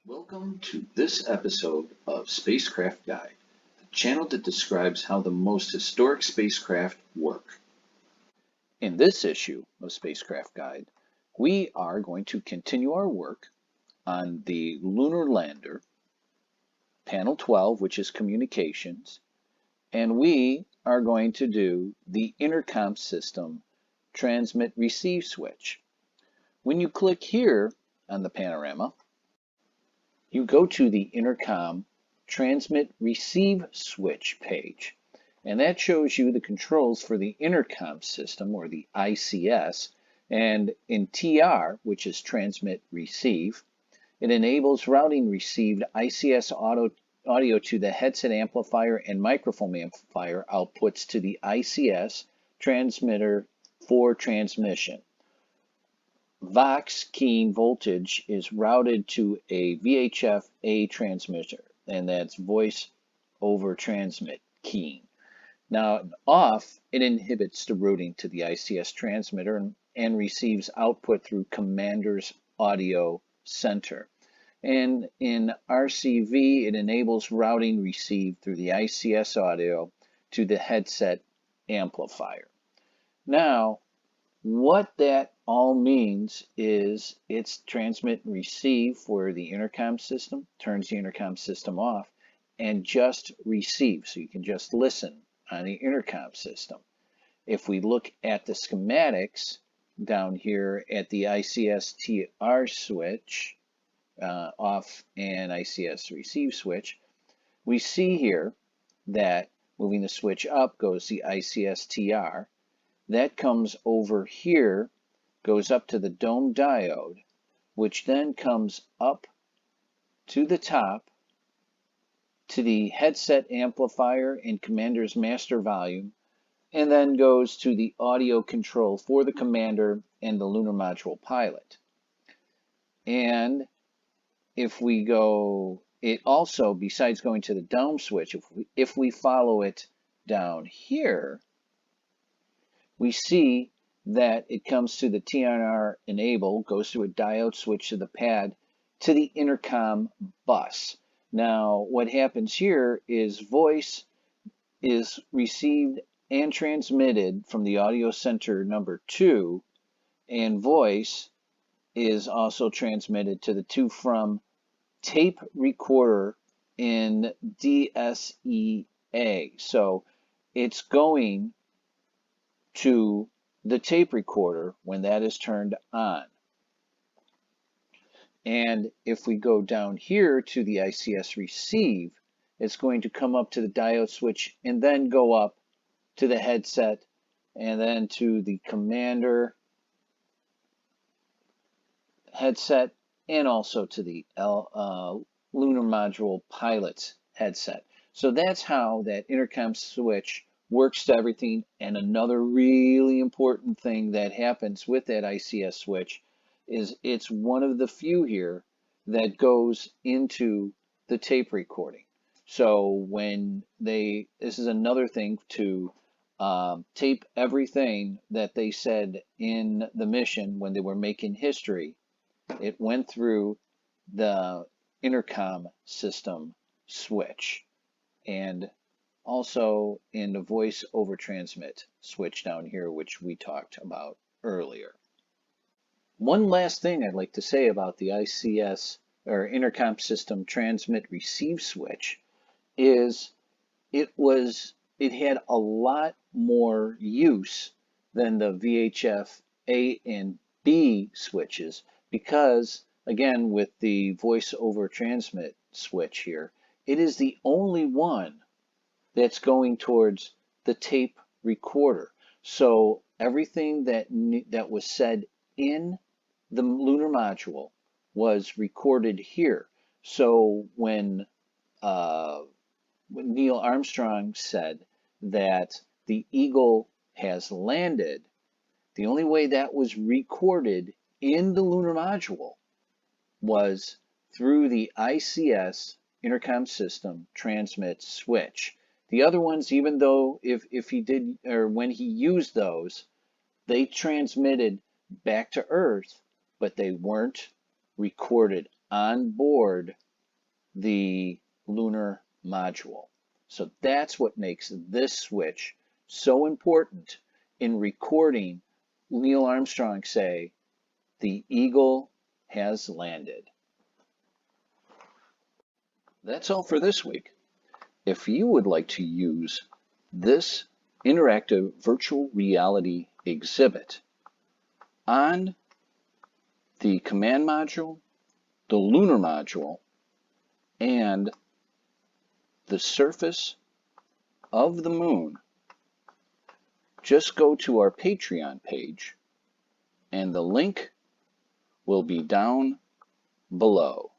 Welcome to this episode of Spacecraft Guide, the channel that describes how the most historic spacecraft work. In this issue of Spacecraft Guide, we are going to continue our work on the Lunar Lander, Panel 12, which is Communications, and we are going to do the Intercom System Transmit-Receive switch. When you click here on the panorama, you go to the Intercom Transmit Receive switch page, and that shows you the controls for the intercom system, or the ICS, and in TR, which is Transmit Receive, it enables routing received ICS audio to the headset amplifier and microphone amplifier outputs to the ICS transmitter for transmission. Vox keying voltage is routed to a VHF-A transmitter, and that's voice over transmit keying. Now, off, it inhibits the routing to the ICS transmitter and receives output through commander's audio center. And in RCV, it enables routing received through the ICS audio to the headset amplifier. Now, what that all means is it's transmit and receive for the intercom system, turns the intercom system off, and just receive, so you can just listen on the intercom system. If we look at the schematics down here at the ICS TR switch, off and ICS receive switch, we see here that moving the switch up goes the ICS TR. That comes over here, goes up to the dome diode, which then comes up to the top to the headset amplifier and commander's master volume, and then goes to the audio control for the commander and the Lunar Module pilot. And if we go, it also, besides going to the dome switch, if we follow it down here, we see that it comes to the TNR enable, goes to a diode switch to the pad, to the intercom bus. Now, what happens here is voice is received and transmitted from the audio center number 2, and voice is also transmitted to the to from tape recorder in DSEA. So it's going to the tape recorder when that is turned on. And if we go down here to the ICS receive, it's going to come up to the diode switch and then go up to the headset and then to the commander headset and also to the Lunar Module pilot's headset. So that's how that intercom switch works to everything. And another really important thing that happens with that ICS switch is it's one of the few here that goes into the tape recording. So when this is another thing to tape everything that they said in the mission when they were making history, it went through the intercom system switch, and also in the voice over transmit switch down here, which we talked about earlier. One last thing I'd like to say about the ICS or intercom system transmit receive switch is it had a lot more use than the VHF A and B switches, because again, with the voice over transmit switch here, it is the only one that's going towards the tape recorder. So everything that was said in the Lunar Module was recorded here. So when Neil Armstrong said that the Eagle has landed, the only way that was recorded in the Lunar Module was through the ICS intercom system transmit switch. The other ones, even though if he did, or when he used those, they transmitted back to Earth, but they weren't recorded on board the Lunar Module. So that's what makes this switch so important in recording Neil Armstrong say, "The Eagle has landed." That's all for this week. If you would like to use this interactive virtual reality exhibit on the command module, the lunar module, and the surface of the moon, just go to our Patreon page and the link will be down below.